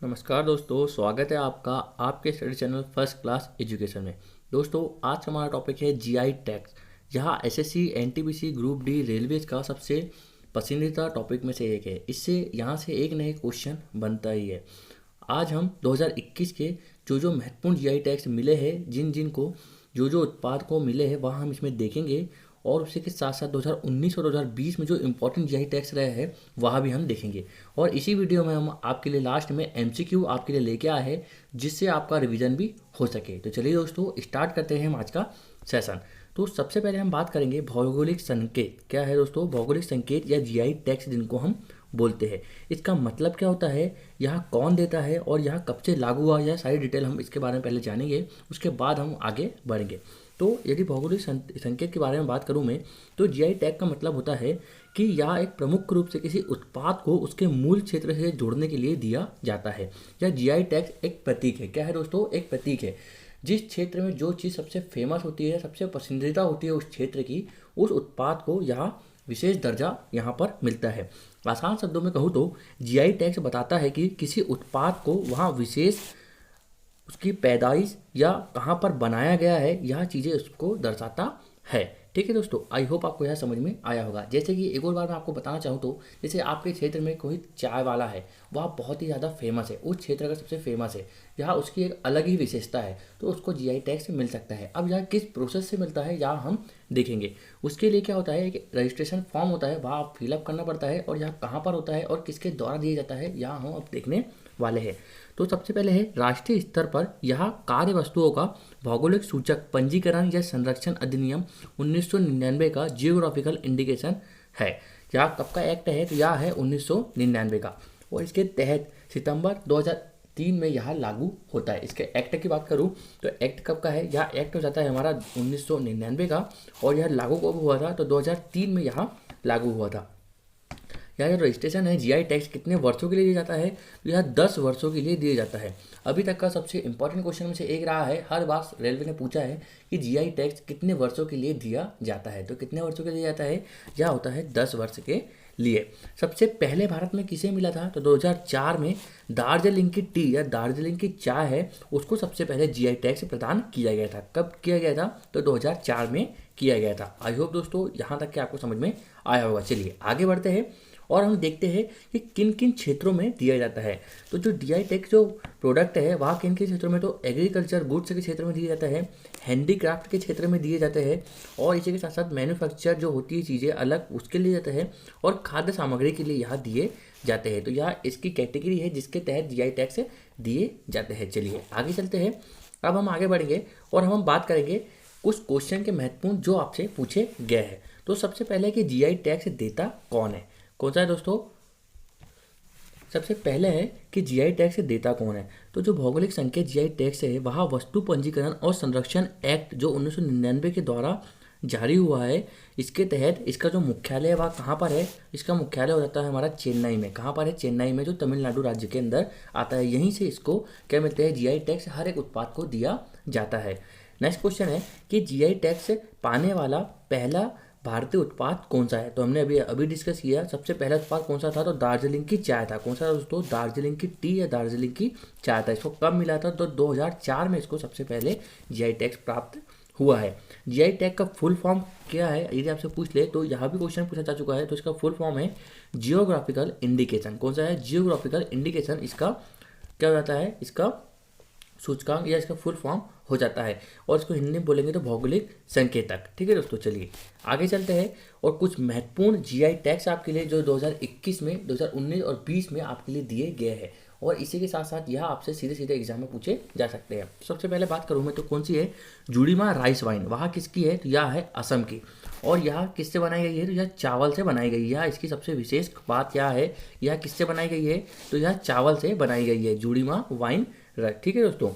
नमस्कार दोस्तों, स्वागत है आपका आपके study channel first class education में। दोस्तों, आज का हमारा टॉपिक है जीआई टैक्स। यहाँ SSC, NTPC, group D, railways का सबसे पसंदीदा टॉपिक में से एक है। इससे यहाँ से एक नए क्वेश्चन बनता ही है। आज हम 2021 के जो महत्वपूर्ण जीआई टैक्स मिले हैं, जिन जिन को जो उत्पाद को मिले हैं, वह हम इसमें देखेंगे। और उसी के साथ साथ 2019 और 2020 में जो इम्पोर्टेंट जीआई टैक्स रहे हैं वह भी हम देखेंगे। और इसी वीडियो में हम आपके लिए लास्ट में एमसीक्यू आपके लिए लेके आए हैं, जिससे आपका रिवीजन भी हो सके। तो चलिए दोस्तों, स्टार्ट करते हैं हम आज का सेशन। तो सबसे पहले हम बात करेंगे भौगोलिक संकेत। क्या है दोस्तों भौगोलिक संकेत या जीआई टैक्स, जिनको हम बोलते हैं। इसका मतलब क्या होता है, यहाँ कौन देता है और यहाँ कब से लागू हुआ, यह सारी डिटेल हम इसके बारे में पहले जानेंगे, उसके बाद हम आगे बढ़ेंगे। तो यदि भौगोलिक संकेत के बारे में बात करूं मैं, तो जीआई टैग का मतलब होता है कि यह एक प्रमुख रूप से किसी उत्पाद को उसके मूल क्षेत्र से जोड़ने के लिए दिया जाता है। या जीआई टैग एक प्रतीक है। क्या है दोस्तों, एक प्रतीक है। जिस क्षेत्र में जो चीज़ सबसे फेमस होती है, सबसे पसंदीदा होती है उस क्षेत्र की, उस उत्पाद को यहाँ विशेष दर्जा यहाँ पर मिलता है। आसान शब्दों में कहूँ तो जीआई टैग बताता है कि किसी उत्पाद को वहाँ विशेष उसकी पैदाइश या कहाँ पर बनाया गया है, यह चीज़ें उसको दर्शाता है। ठीक है दोस्तों, आई होप आपको यह समझ में आया होगा। जैसे कि एक और बार मैं आपको बताना चाहूँ तो जैसे आपके क्षेत्र में कोई चाय वाला है, वह बहुत ही ज़्यादा फेमस है, उस क्षेत्र का सबसे फेमस है, यहाँ उसकी एक अलग ही विशेषता है, तो उसको जीआई टैग से मिल सकता है। अब यह किस प्रोसेस से मिलता है यहाँ हम देखेंगे। उसके लिए क्या होता है, एक रजिस्ट्रेशन फॉर्म होता है, वह आप फिलअप करना पड़ता है, और यह कहाँ पर होता है और किसके द्वारा दिया जाता है, यहाँ हम अब देखने वाले हैं। तो सबसे पहले है राष्ट्रीय स्तर पर यह कार्य वस्तुओं का भौगोलिक सूचक पंजीकरण या संरक्षण अधिनियम 1999 का जियोग्राफिकल इंडिकेशन है। यह कब का एक्ट है, तो यह है 1999 का, और इसके तहत सितंबर 2003 में यह लागू होता है। इसके एक्ट की बात करूं तो एक्ट कब का है, यह एक्ट हो जाता है हमारा 1999 का, और यह लागू कब हुआ था, तो 2003 में यह लागू हुआ था। यह जो रजिस्ट्रेशन है जीआई टैक्स कितने वर्षों के लिए दिया जाता है, तो यह 10 वर्षों के लिए दिया जाता है। अभी तक का सबसे इंपॉर्टेंट क्वेश्चन में से एक रहा है, हर बार रेलवे ने पूछा है कि जीआई टैक्स कितने वर्षों के लिए दिया जाता है। तो कितने वर्षों के लिए दिया जाता है, यह होता है 10 वर्ष के लिए। सबसे पहले भारत में किसे मिला था, तो 2004 में दार्जिलिंग की टी या दार्जिलिंग की चाय है, उसको सबसे पहले जीआई टैक्स प्रदान किया गया था। कब किया गया था, तो 2004 में किया गया था। आई होप दोस्तों यहाँ तक कि आपको समझ में आया होगा। चलिए आगे बढ़ते हैं और हम देखते हैं कि किन किन क्षेत्रों में दिया जाता है। तो जो जीआई टैग जो प्रोडक्ट है वह किन किन क्षेत्रों में, तो एग्रीकल्चर गुड्स के क्षेत्र में दिया जाता है, हैंडीक्राफ्ट के क्षेत्र में दिए जाते हैं, और इसी के साथ साथ मैन्युफैक्चर जो होती है चीज़ें अलग, उसके लिए जाता है, और खाद्य सामग्री के लिए यहाँ दिए जाते हैं। तो यह इसकी कैटेगरी है जिसके तहत जीआई टैग दिए जाते हैं। चलिए आगे चलते हैं। अब हम आगे बढ़ेंगे और हम बात करेंगे कुछ क्वेश्चन के महत्वपूर्ण जो आपसे पूछे गए हैं। तो सबसे पहले कि जीआई टैग देता कौन है, कौन सा है दोस्तों। सबसे पहले है कि जीआई टैग देता कौन है। तो जो भौगोलिक संकेत जीआई टैग है, वह वस्तु पंजीकरण और संरक्षण एक्ट जो 1999 के द्वारा जारी हुआ है, इसके तहत इसका जो मुख्यालय है वह कहाँ पर है, इसका मुख्यालय हो जाता है हमारा चेन्नई में। कहाँ पर है, चेन्नई में, जो तमिलनाडु राज्य के अंदर आता है। यहीं से इसको क्या मिलते हैं, जीआई टैग हर एक उत्पाद को दिया जाता है। नेक्स्ट क्वेश्चन है कि जीआई टैग पाने वाला पहला भारतीय उत्पाद कौन सा है। तो हमने अभी डिस्कस किया, सबसे पहला उत्पाद कौन सा था, तो दार्जिलिंग की चाय था। कौन सा था दोस्तों, दार्जिलिंग की टी या दार्जिलिंग की चाय था। इसको कब मिला था, तो 2004 में इसको सबसे पहले जीआई टैग प्राप्त हुआ है। जीआई टैग का फुल फॉर्म क्या है, यदि आपसे पूछ ले तो यहाँ भी क्वेश्चन पूछा जा चुका है। तो इसका फुल फॉर्म है जियोग्राफिकल इंडिकेशन। कौन सा है, जियोग्राफिकल इंडिकेशन। इसका क्या हो जाता है, इसका सूचकांक या इसका फुल फॉर्म हो जाता है, और इसको हिंदी में बोलेंगे तो भौगोलिक संकेतक। ठीक है दोस्तों, चलिए आगे चलते हैं और कुछ महत्वपूर्ण जीआई टैग्स आपके लिए जो 2021 में, 2019 और 20 में आपके लिए दिए गए हैं, और इसी के साथ साथ यह आपसे सीधे सीधे एग्जाम में पूछे जा सकते हैं। सबसे पहले बात करूँ मैं तो कौन सी है, जुड़ीमा राइस वाइन। वहाँ किसकी है, तो यह है असम की, और यह किससे बनाई गई है, तो यह चावल से बनाई गई है। इसकी सबसे विशेष बात यह है, यह किससे बनाई गई है, तो यह चावल से बनाई गई है, जुड़ीमा वाइन। ठीक है दोस्तों,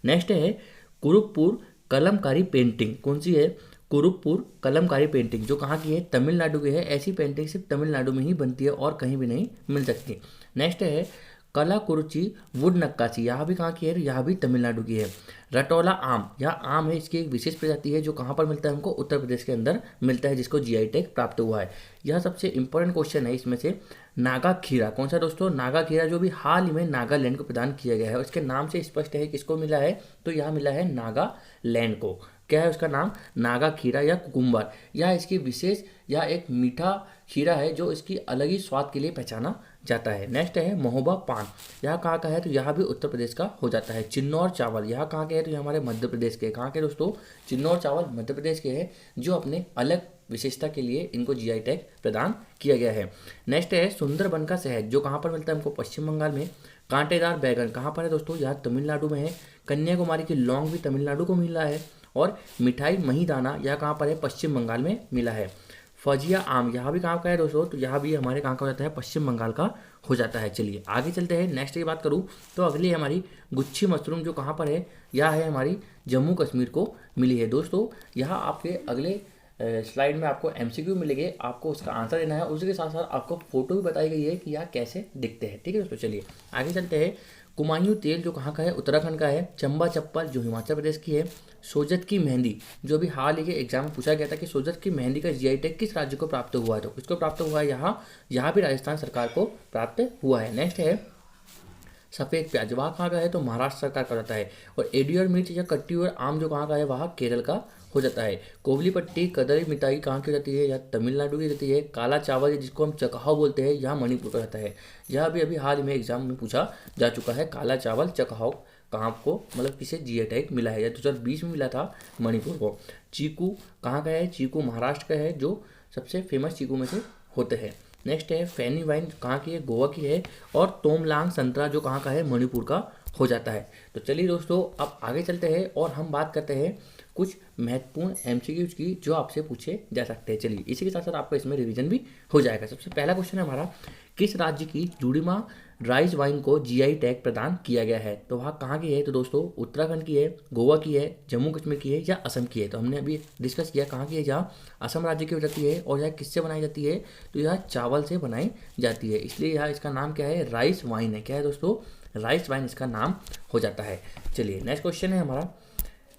नेक्स्ट है कुरुकपुर कलमकारी पेंटिंग। कौन सी है, कुरुकपुर कलमकारी पेंटिंग, जो कहाँ की है, तमिलनाडु की है। ऐसी पेंटिंग सिर्फ तमिलनाडु में ही बनती है और कहीं भी नहीं मिल सकती। नेक्स्ट है कलाकुरुचि वुड नक्काशी, यहाँ भी कहाँ की है, यहाँ भी तमिलनाडु की है। रटौला आम, यह आम है, इसकी एक विशेष प्रजाति है जो कहाँ पर मिलता है हमको, उत्तर प्रदेश के अंदर मिलता है, जिसको जीआई टैग प्राप्त हुआ है। यह सबसे इंपॉर्टेंट क्वेश्चन है इसमें से। नागा खीरा कौन सा दोस्तों, नागा खीरा जो भी हाल ही में नागालैंड को प्रदान किया गया है, उसके नाम से स्पष्ट है किसको मिला है, तो यह मिला है नागालैंड को। क्या है उसका नाम, नागा खीरा या कुकुम्बर। यह इसकी विशेष, यह एक मीठा खीरा है जो इसकी अलग ही स्वाद के लिए पहचाना जाता है। नेक्स्ट है महोबा पान, यह कहाँ का है, तो यह भी उत्तर प्रदेश का हो जाता है। चिन्नौर चावल, यह कहाँ के है, तो यह हमारे मध्य प्रदेश के, कहाँ के दोस्तों, चिन्नौर चावल मध्य प्रदेश के हैं, जो अपने अलग विशेषता के लिए इनको जीआई टैग प्रदान किया गया है। नेक्स्ट है सुंदरबन का शहद, जो कहाँ पर मिलता है हमको, पश्चिम बंगाल में। कांटेदार बैगन कहाँ पर है दोस्तों, यह तमिलनाडु में है। कन्याकुमारी की लौंग भी तमिलनाडु को मिला है। और मिठाई महीदाना, यह कहाँ पर है, पश्चिम बंगाल में मिला है। फजिया आम, यहाँ भी कहाँ का है दोस्तों, तो यहाँ भी हमारे कहाँ का हो जाता है, पश्चिम बंगाल का हो जाता है। चलिए आगे चलते हैं। नेक्स्ट की बात करूँ तो अगली हमारी गुच्छी मशरूम, जो कहाँ पर है, यह है हमारी जम्मू कश्मीर को मिली है। दोस्तों यहाँ आपके अगले स्लाइड में आपको एमसीक्यू मिलेंगे, आपको उसका आंसर देना है, उसके साथ साथ आपको फोटो भी बताई गई है कि यह कैसे दिखते हैं। ठीक है दोस्तों, चलिए आगे चलते हैं। कुमायूं तेल, जो कहाँ का है, उत्तराखंड का है। चंबा चप्पल, जो हिमाचल प्रदेश की है। सोजत की मेहंदी, जो भी हाल ही के एग्जाम में पूछा गया था कि सोजत की मेहंदी का जीआई टैग किस राज्य को प्राप्त हुआ है, तो किसको प्राप्त हुआ है, यहाँ भी राजस्थान सरकार को प्राप्त हुआ है। नेक्स्ट है सफ़ेद प्याज, वहाँ कहाँ का है, तो महाराष्ट्र सरकार का रहता है। और एडियर मिर्च या कट्टी और आम, जो कहाँ का है, वहाँ केरल का हो जाता है। कोवली पट्टी कदरी मिठाई कहाँ की रहती है, या तमिलनाडु की रहती है। काला चावल, जिसको हम चकहाव बोलते हैं, यह मणिपुर का रहता है। यह भी अभी हाल में एग्जाम में पूछा जा चुका है। काला चावल चकहाव कहाँ को, मतलब किसे जीआई टैग मिला है, या 2020 में मिला था मणिपुर को। चीकू कहाँ का है, चीकू महाराष्ट्र का है, जो सबसे फेमस चीकू में से होते हैं। नेक्स्ट है फैनी वाइन, कहाँ की है, गोवा की है। और तोमलांग संतरा, जो कहाँ का है, मणिपुर का हो जाता है। तो चलिए दोस्तों अब आगे चलते हैं और हम बात करते हैं कुछ महत्वपूर्ण एमसीक्यूज की जो आपसे पूछे जा सकते हैं। चलिए इसी के साथ साथ आपको इसमें रिवीजन भी हो जाएगा। सबसे पहला क्वेश्चन है हमारा, किस राज्य की जुड़ीमा राइस वाइन को जीआई टैग प्रदान किया गया है, तो वहाँ कहाँ की है, तो दोस्तों उत्तराखंड की है, गोवा की है, जम्मू कश्मीर की है, या असम की है। तो हमने अभी डिस्कस किया कहाँ की है, जहाँ असम राज्य की हो जाती है। और यह किससे बनाई जाती है, तो यह चावल से बनाई जाती है, इसलिए यह इसका नाम क्या है, राइस वाइन है। क्या है दोस्तों, राइस वाइन इसका नाम हो जाता है। चलिए नेक्स्ट क्वेश्चन है हमारा।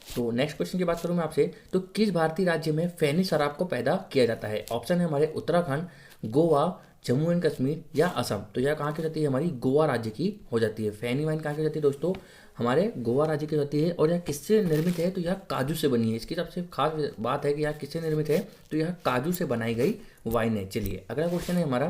तो नेक्स्ट क्वेश्चन की बात करूँ मैं आपसे, तो किस भारतीय राज्य में फैनी शराब को पैदा किया जाता है। ऑप्शन है हमारे उत्तराखंड, गोवा, जम्मू एंड कश्मीर, या असम। तो यह कहाँ की जाती है, हमारी गोवा राज्य की हो जाती है। फैनी वाइन कहाँ की जाती है दोस्तों, हमारे गोवा राज्य की जाती है। और यह किससे निर्मित है, तो यह काजू से बनी है। इसकी सबसे खास बात है कि यह किससे निर्मित है, तो यह काजू से बनाई गई वाइन है। चलिए अगला क्वेश्चन है हमारा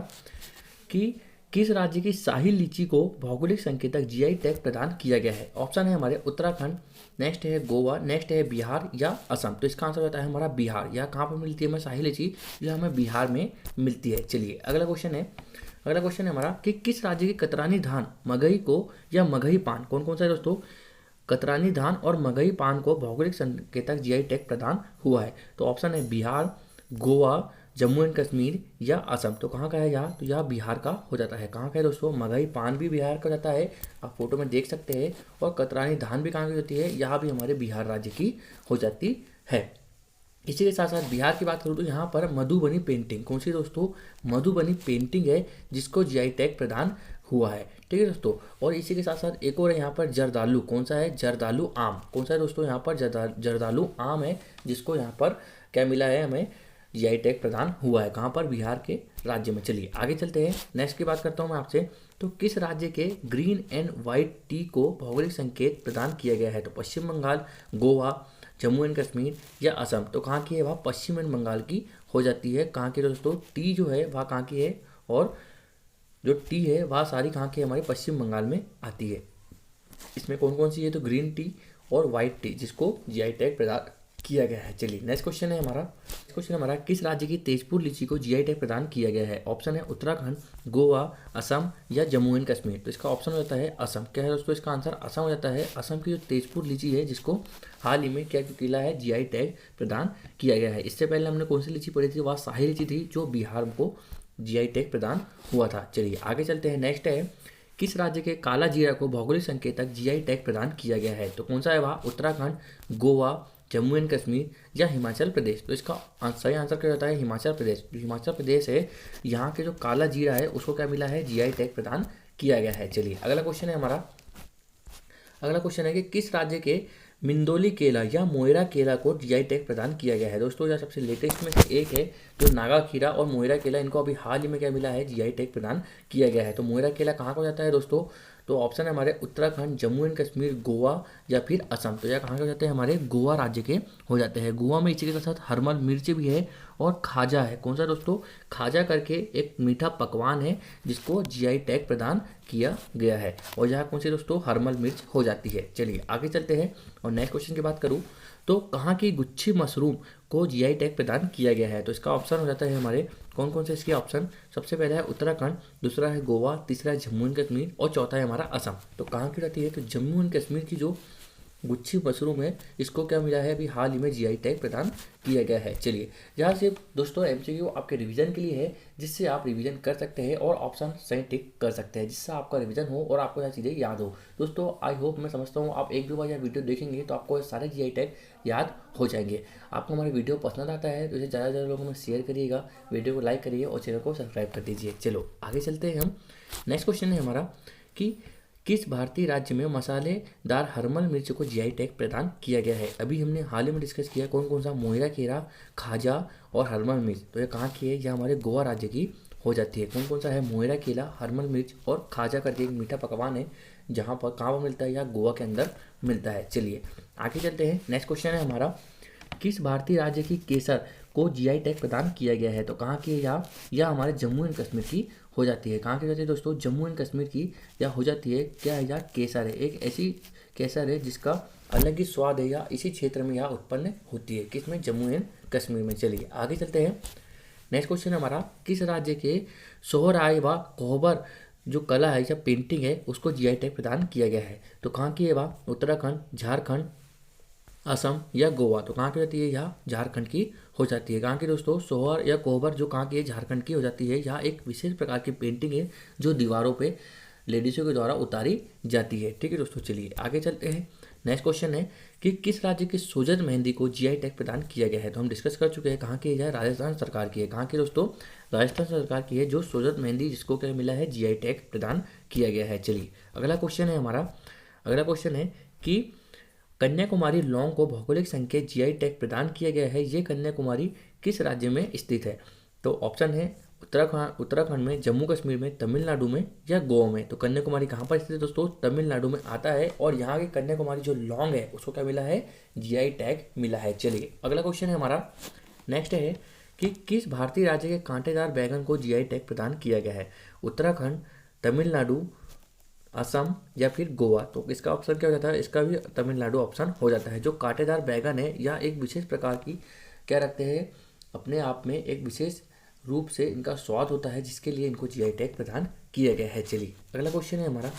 कि किस राज्य की शाही लीची को भौगोलिक संकेतक जीआई टैग प्रदान किया गया है। ऑप्शन है हमारे उत्तराखंड, नेक्स्ट है गोवा, नेक्स्ट है बिहार, या असम। तो इसका आंसर होता है हमारा बिहार। यह कहाँ पर मिलती है हमें शाही लीची, जो हमें बिहार में मिलती है। चलिए अगला क्वेश्चन है हमारा कि किस राज्य की कतरानी धान, मगही को, या मगही पान, कौन कौन सा है दोस्तों, कतरानी धान और मगही पान को भौगोलिक संकेतक जीआई टैग प्रदान हुआ है। तो ऑप्शन है बिहार, गोवा, जम्मू एंड कश्मीर, या असम। तो कहाँ का है यहाँ, तो यह बिहार का हो जाता है। कहाँ का है दोस्तों, मगही पान भी बिहार का जाता है, आप फोटो में देख सकते हैं। और कतरानी धान भी कहाँ की होती है, यहाँ भी हमारे बिहार राज्य की हो जाती है। इसी के साथ साथ बिहार की बात करूँ तो यहाँ पर मधुबनी पेंटिंग, कौन सी दोस्तों, मधुबनी पेंटिंग है, जिसको जीआई टैग प्रदान हुआ है। ठीक है दोस्तों। और इसी के साथ साथ एक और है यहाँ पर जर्दालू, कौन सा है, जर्दालू आम। कौन सा है दोस्तों, यहाँ पर जर्दालू आम है, जिसको यहाँ पर क्या मिला है, हमें जीआई टैग प्रदान हुआ है। कहाँ पर, बिहार के राज्य में। चलिए आगे चलते हैं। नेक्स्ट की बात करता हूँ मैं आपसे, तो किस राज्य के ग्रीन एंड वाइट टी को भौगोलिक संकेत प्रदान किया गया है। तो पश्चिम बंगाल, गोवा, जम्मू एंड कश्मीर, या असम। तो कहाँ की है, वह पश्चिम एंड बंगाल की हो जाती है। कहाँ की दोस्तों, टी जो है वह कहाँ की है, और जो टी है वह सारी कहाँ की, हमारी पश्चिम बंगाल में आती है। इसमें कौन कौन सी है, तो ग्रीन टी और वाइट टी, जिसको जीआई टैग प्रदान किया गया है। चलिए नेक्स्ट क्वेश्चन है हमारा किस राज्य की तेजपुर लीची को जीआई टैग प्रदान किया गया है। ऑप्शन है उत्तराखंड, गोवा, असम, या जम्मू एंड कश्मीर। तो इसका ऑप्शन हो जाता है असम। क्या है दोस्तों, इसका आंसर असम हो जाता है। असम की जो तेजपुर लीची है, जिसको हाल ही में क्या किया है, जीआई टैग प्रदान किया गया है। इससे पहले हमने कौन सी लीची पढ़ी थी, वह शाही लीची थी, जो बिहार को जीआई टैग प्रदान हुआ था। चलिए आगे चलते हैं। नेक्स्ट है किस राज्य के काला जीरा को भौगोलिक संकेतक जीआई टैग प्रदान किया गया है। तो कौन सा है वह, उत्तराखंड, गोवा, जम्मू एंड कश्मीर, या हिमाचल प्रदेश। तो इसका सही आंसर क्या होता है, हिमाचल प्रदेश। जो हिमाचल प्रदेश है, यहाँ के जो काला जीरा है उसको क्या मिला है, जीआई टैग प्रदान किया गया है। चलिए अगला क्वेश्चन है हमारा, अगला क्वेश्चन है कि किस राज्य के मिंदोली केला या मोइरा केला को जीआई टैग प्रदान किया गया है। दोस्तों यह सबसे लेटेस्ट में से एक है, जो नागा खीरा और मोइरा केला, इनको अभी हाल ही में क्या मिला है, जीआई टैग प्रदान किया गया है। तो मोइरा केला कहाँ को जाता है दोस्तों, तो ऑप्शन है हमारे उत्तराखंड, जम्मू एंड कश्मीर, गोवा या फिर असम। तो यह कहाँ के हो जाते हैं, हमारे गोवा राज्य के हो जाते हैं। गोवा में इसी के साथ हरमल मिर्च भी है और खाजा है। कौन सा दोस्तों, खाजा करके एक मीठा पकवान है जिसको जीआई टैग प्रदान किया गया है, और यहाँ कौन सी दोस्तों, हरमल मिर्च हो जाती है। चलिए आगे चलते हैं और नेक्स्ट क्वेश्चन की बात करूँ तो कहाँ की गुच्छी मशरूम को जीआई टैग प्रदान किया गया है। तो इसका ऑप्शन हो जाता है हमारे, कौन कौन से इसके ऑप्शन, सबसे पहला है उत्तराखंड, दूसरा है गोवा, तीसरा है जम्मू एंड कश्मीर और चौथा है हमारा असम। तो कहाँ की रहती है, तो जम्मू एंड कश्मीर की जो गुच्छी मशरूम है इसको क्या मिला है, अभी हाल ही में जीआई टैग प्रदान किया गया है। चलिए यहाँ से दोस्तों एमसीक्यू आपके रिवीजन के लिए है, जिससे आप रिवीजन कर सकते हैं और ऑप्शन सही टिक कर सकते हैं, जिससे आपका रिवीजन हो और आपको यह चीज़ें याद हो। दोस्तों आई होप, मैं समझता हूँ आप एक दो बार यह वीडियो देखेंगे तो आपको सारे जीआई टैग याद हो जाएंगे। आपको हमारी वीडियो पसंद आता है तो इसे ज़्यादा से ज़्यादा लोगों में शेयर करिएगा, वीडियो को लाइक करिए और चैनल को सब्सक्राइब कर दीजिए। चलो आगे चलते हैं हम। नेक्स्ट क्वेश्चन है हमारा कि किस भारतीय राज्य में मसालेदार हरमल मिर्च को जीआई टैग प्रदान किया गया है। अभी हमने हाल ही में डिस्कस किया कौन कौन सा, मोइरा केला, खाजा और हरमल मिर्च। तो ये कहाँ की है, यह हमारे गोवा राज्य की हो जाती है। कौन कौन सा है, मोइरा केला, हरमल मिर्च और खाजा करके एक मीठा पकवान है, जहाँ पर कहाँ पर मिलता है, या गोवा के अंदर मिलता है। चलिए आगे चलते हैं। नेक्स्ट क्वेश्चन है हमारा, किस भारतीय राज्य की केसर को जीआई टैग प्रदान किया गया है। तो कहाँ की है, या हमारे जम्मू एंड कश्मीर की हो जाती है। कहाँ की जाती है दोस्तों, जम्मू एंड कश्मीर की या हो जाती है। क्या है, या केसर है, एक ऐसी केसर है जिसका अलग ही स्वाद है, या इसी क्षेत्र में यह उत्पन्न होती है, किसमें, जम्मू एंड कश्मीर में। चलिए आगे चलते हैं। नेक्स्ट क्वेश्चन हमारा, किस राज्य के सोहराय व कोहबर जो कला है या पेंटिंग है उसको जीआई टैग प्रदान किया गया है। तो कहाँ की है वह, उत्तराखंड, झारखंड, असम या गोवा। तो कहाँ की रहती है, यहाँ झारखंड की हो जाती है। कहाँ की दोस्तों, सोहर या कोहबर जो कहाँ की है, झारखंड की हो जाती है। यहाँ एक विशेष प्रकार की पेंटिंग है जो दीवारों पे लेडीज़ों के द्वारा उतारी जाती है। ठीक है दोस्तों, चलिए आगे चलते हैं। नेक्स्ट क्वेश्चन है कि किस राज्य की सोजत मेहंदी को जीआई टैग प्रदान किया गया है। तो हम डिस्कस कर चुके हैं कहाँ की है, राजस्थान सरकार की है। कहाँ की दोस्तों, राजस्थान सरकार की है जो सोजत मेहंदी, जिसको क्या मिला है, जीआई टैग प्रदान किया गया है। चलिए अगला क्वेश्चन है हमारा, अगला क्वेश्चन है कि कन्याकुमारी लौंग को भौगोलिक संकेत जीआई टैग प्रदान किया गया है। ये कन्याकुमारी किस राज्य में स्थित है। तो ऑप्शन है उत्तराखंड में, जम्मू कश्मीर में, तमिलनाडु में या गोवा में। तो कन्याकुमारी कहाँ पर स्थित है दोस्तों, तमिलनाडु में आता है, और यहाँ की कन्याकुमारी जो लौंग है उसको क्या मिला है, जीआई टैग मिला है। चलिए अगला क्वेश्चन है हमारा, नेक्स्ट है कि किस भारतीय राज्य के कांटेदार बैगन को जीआई टैग प्रदान किया गया है। उत्तराखंड, तमिलनाडु, असम या फिर गोवा। तो इसका ऑप्शन क्या हो जाता है, इसका भी तमिलनाडु ऑप्शन हो जाता है। जो कांटेदार बैगन है या एक विशेष प्रकार की क्या रखते हैं, अपने आप में एक विशेष रूप से इनका स्वाद होता है, जिसके लिए इनको जीआई टैग प्रदान किया गया है। चलिए अगला क्वेश्चन है हमारा,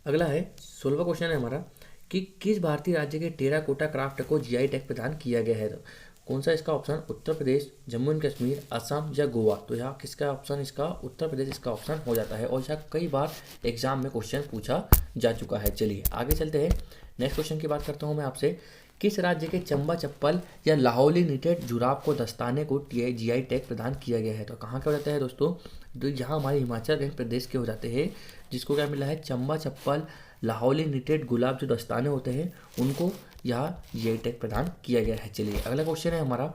अगला है 16वां क्वेश्चन है हमारा कि किस भारतीय राज्य के टेराकोटा क्राफ्ट को जीआई टैग प्रदान किया गया है। तो कौन सा इसका ऑप्शन, उत्तर प्रदेश, जम्मू एंड कश्मीर, असम या गोवा। तो यहाँ किसका ऑप्शन, इसका उत्तर प्रदेश इसका ऑप्शन हो जाता है, और यहाँ कई बार एग्जाम में क्वेश्चन पूछा जा चुका है। चलिए आगे चलते हैं। नेक्स्ट क्वेश्चन की बात करता हूँ मैं आपसे, किस राज्य के चंबा चप्पल या लाहौली निटेड जुराब को दस्ताने को जीआई टैग प्रदान किया गया है। तो कहाँ का हो जाता है दोस्तों, तो यहाँ हमारे हिमाचल प्रदेश के हो जाते हैं, जिसको क्या मिला है, चंबा चप्पल, लाहौली निटेड गुलाब जो दस्ताने होते हैं उनको यहाँ जीआई टैग प्रदान किया गया है। चलिए अगला क्वेश्चन है हमारा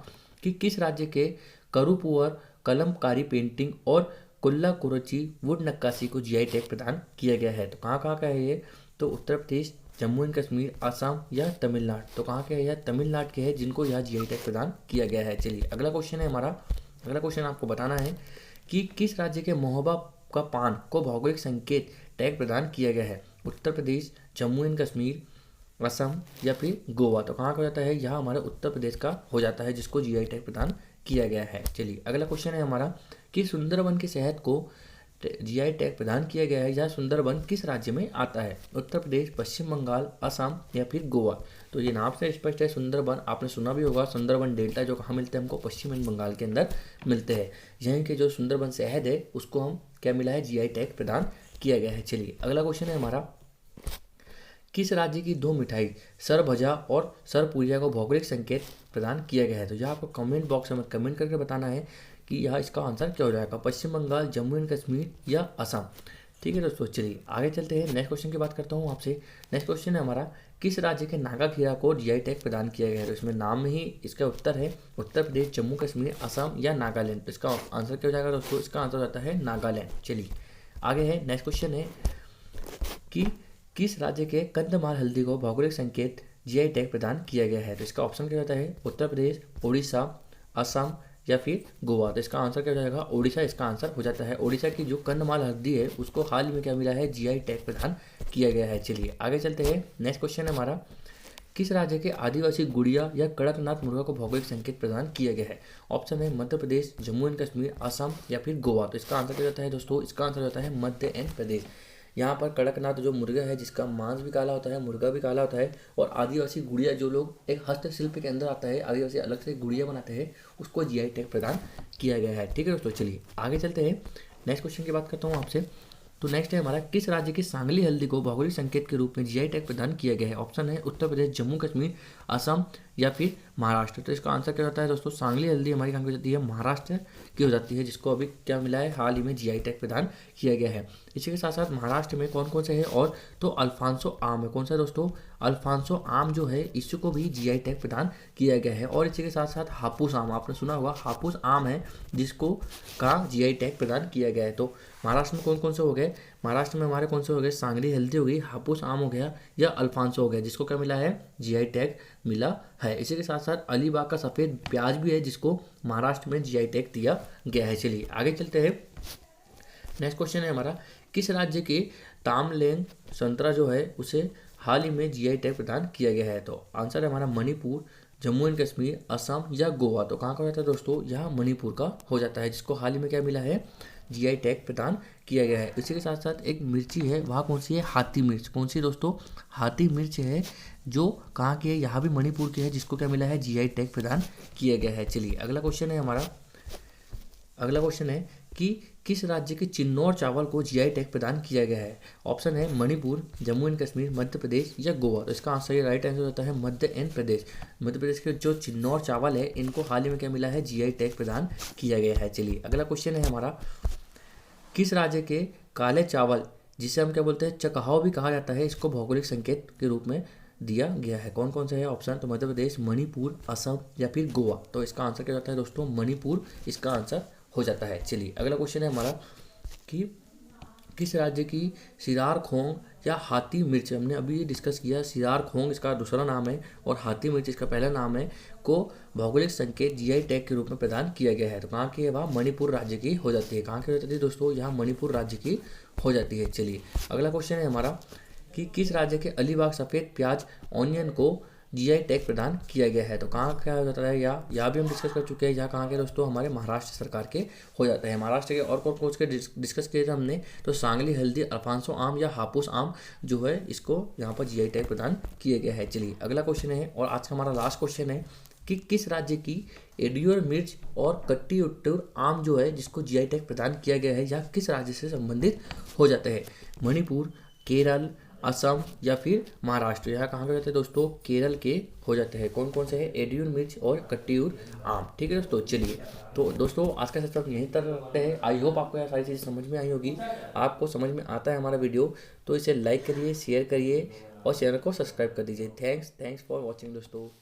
कि किस राज्य के करूपुअर कलमकारी पेंटिंग और कुल्ला कुरची वुड नक्काशी को जीआई टैग प्रदान किया गया है। तो कहाँ कहाँ का है ये, तो उत्तर प्रदेश, जम्मू एंड कश्मीर, असम या तमिलनाडु। तो कहाँ के है, यह तमिलनाडु के है जिनको यह जीआई टैग प्रदान किया गया है। चलिए अगला क्वेश्चन है हमारा, अगला क्वेश्चन आपको बताना है कि किस राज्य के महोबा का पान को भौगोलिक संकेत टैग प्रदान किया गया है। उत्तर प्रदेश, जम्मू एंड कश्मीर, असम या फिर गोवा। तो कहाँ का हो जाता है, यह हमारे उत्तर प्रदेश का हो जाता है, जिसको जीआई टैग प्रदान किया गया है। चलिए अगला क्वेश्चन है हमारा कि सुंदरबन के शहद को जीआई टैग प्रदान किया गया है, यह सुंदरबन किस राज्य में आता है। उत्तर प्रदेश, पश्चिम बंगाल, असम या फिर गोवा। तो ये नाम से स्पष्ट है, सुंदरबन आपने सुना भी होगा, सुंदरबन डेल्टा जो कहाँ मिलते हैं हमको, पश्चिम बंगाल के अंदर मिलते हैं। यहीं के जो सुंदरबन शहद है उसको हम क्या मिला है, जीआई टैग प्रदान किया गया है। चलिए अगला क्वेश्चन है हमारा, किस राज्य की दो मिठाई सरभजा और सरपुरिया को भौगोलिक संकेत प्रदान किया गया है। तो यह आपको कमेंट बॉक्स में कमेंट करके बताना है कि यहाँ इसका आंसर क्या हो जाएगा, पश्चिम बंगाल, जम्मू एंड कश्मीर या असम। ठीक है दोस्तों, चलिए आगे चलते हैं। नेक्स्ट क्वेश्चन की बात करता हूँ आपसे। नेक्स्ट क्वेश्चन है हमारा, किस राज्य के नागा खीरा को जीआई टैग प्रदान किया गया है। तो इसमें नाम में ही इसका उत्तर है उत्तर प्रदेश, जम्मू कश्मीर, असम या नागालैंड। तो इसका आंसर क्या हो जाएगा दोस्तों, इसका आंसर हो जाता है नागालैंड। चलिए आगे है। नेक्स्ट क्वेश्चन है कि किस राज्य के कंधमाल हल्दी को भौगोलिक संकेत जीआई टैग प्रदान किया गया है। तो इसका ऑप्शन क्या होता है, उत्तर प्रदेश, उड़ीसा, असम या फिर गोवा। तो इसका आंसर क्या हो जाएगा, ओडिशा इसका आंसर हो जाता है। ओडिशा की जो कंधमाल हल्दी है उसको हाल ही में क्या मिला है, जीआई टैग प्रदान किया गया है। चलिए आगे चलते हैं। नेक्स्ट क्वेश्चन है हमारा, किस राज्य के आदिवासी गुड़िया या कड़कनाथ मुर्गा को भौगोलिक संकेत प्रदान किया गया है। ऑप्शन है मध्य प्रदेश, जम्मू एंड कश्मीर, असम या फिर गोवा। तो इसका आंसर क्या होता है दोस्तों, इसका आंसर होता है मध्य एंड प्रदेश। यहाँ पर कड़कनाथ जो मुर्गा है जिसका मांस भी काला होता है, मुर्गा भी काला होता है, और आदिवासी गुड़िया जो लोग एक हस्तशिल्प के अंदर आता है, आदिवासी अलग से गुड़िया बनाते हैं, उसको जीआई टैग प्रदान किया गया है। ठीक है दोस्तों, चलिए आगे चलते हैं। नेक्स्ट क्वेश्चन की बात करता हूँ आपसे। तो नेक्स्ट है हमारा, किस राज्य की सांगली हल्दी को भौगोलिक संकेत के रूप में जीआई टैग प्रदान किया गया है। ऑप्शन है उत्तर प्रदेश, जम्मू कश्मीर, असम या फिर महाराष्ट्र। तो इसका आंसर क्या होता है दोस्तों, सांगली हल्दी हमारी कहाँ की हो जाती है, महाराष्ट्र की हो जाती है, जिसको अभी क्या मिला है, हाल ही में जीआई टैग प्रदान किया गया है। इसी के साथ साथ महाराष्ट्र में कौन कौन से है, और तो अल्फांसो आम है। कौन सा दोस्तों, अल्फांसो आम जो है इसको भी जीआई टैग प्रदान किया गया है। और इसी के साथ साथ हापुस आम, आपने सुना होगा, हापुस आम है जिसको का जीआई टैग प्रदान किया गया है। तो महाराष्ट्र में कौन कौन से हो गए, महाराष्ट्र में हमारे कौन से हो गए, सांगली हल्दी हो गई, हापुस आम हो गया या अल्फांसो हो गया, जिसको क्या मिला है, जीआई टैग मिला है। इसी के साथ साथ अलीबाग का सफ़ेद प्याज भी है जिसको महाराष्ट्र में जीआई टैग दिया गया है। चलिए आगे चलते हैं। नेक्स्ट क्वेश्चन है हमारा, किस राज्य के तामलेंग संतरा जो है उसे हाल ही में जीआई टैग प्रदान किया गया है। तो आंसर है हमारा मणिपुर, जम्मू एंड कश्मीर, असम या गोवा। तो कहाँ का हो जाता है दोस्तों, यहाँ मणिपुर का हो जाता है, जिसको हाल ही में क्या मिला है, जीआई टैग प्रदान किया गया है। इसी के साथ साथ एक मिर्ची है, वहाँ कौन सी है, हाथी मिर्च। कौन सी दोस्तों, हाथी मिर्च है, जो कहाँ की है, यहाँ भी मणिपुर की है, जिसको क्या मिला है, जीआई टैग प्रदान किया गया है। चलिए अगला क्वेश्चन है हमारा, अगला क्वेश्चन है कि किस राज्य के चिन्नौर चावल को जीआई टैग प्रदान किया गया है। ऑप्शन है मणिपुर, जम्मू एंड कश्मीर, मध्य प्रदेश या गोवा। तो इसका आंसर, ये राइट आंसर होता है मध्य एंड प्रदेश। मध्य प्रदेश के जो चिन्नौर चावल है इनको हाल ही में क्या मिला है, जीआई टैग प्रदान किया गया है। चलिए अगला क्वेश्चन है हमारा, किस राज्य के काले चावल, जिसे हम क्या बोलते हैं, चकहाव भी कहा जाता है, इसको भौगोलिक संकेत के रूप में दिया गया है। कौन कौन से है ऑप्शन, तो मध्य प्रदेश, मणिपुर, असम या फिर गोवा। तो इसका आंसर क्या होता है दोस्तों, मणिपुर इसका आंसर हो जाता है। चलिए अगला क्वेश्चन है हमारा कि किस राज्य की सिरार खोंग या हाथी मिर्च, हमने अभी डिस्कस किया, सिरार खोंग इसका दूसरा नाम है और हाथी मिर्च इसका पहला नाम है, को भौगोलिक संकेत जीआई टैग के रूप में प्रदान किया गया है। तो कहाँ की है, वह मणिपुर राज्य की हो जाती है। कहाँ की हो जाती है दोस्तों, यहाँ मणिपुर राज्य की हो जाती है। चलिए अगला क्वेश्चन है हमारा कि किस राज्य के अलीबाग सफ़ेद प्याज ऑनियन को जीआई टैग प्रदान किया गया है। तो कहाँ क्या हो जाता है, यहाँ भी हम डिस्कस कर चुके हैं, यहाँ कहाँ के दोस्तों, हमारे महाराष्ट्र सरकार के हो जाता है। महाराष्ट्र के और कौन कौन के डिस्कस किए थे हमने, तो सांगली हल्दी, अल्फांसो आम या हापुस आम जो है इसको यहाँ पर जीआई टैग प्रदान किया गया है। चलिए अगला क्वेश्चन है और आज का हमारा लास्ट क्वेश्चन है कि किस राज्य की एडियोर मिर्च और कट्टी उट्टूर आम जो है जिसको जीआई टैग प्रदान किया गया है, या किस राज्य से संबंधित हो जाता है, मणिपुर, केरल, असम या फिर महाराष्ट्र। यहाँ कहाँ के रहते हैं दोस्तों, केरल के हो जाते हैं। कौन कौन से हैं, एडियूर मिर्च और कट्टियूर आम। ठीक है दोस्तों, चलिए तो दोस्तों आज का सेशन यहीं तक रखते हैं। आई होप आपको यह सारी चीज़ें समझ में आई होगी। आपको समझ में आता है हमारा वीडियो तो इसे लाइक करिए, शेयर करिए और चैनल को सब्सक्राइब कर दीजिए। थैंक्स फॉर वॉचिंग दोस्तों।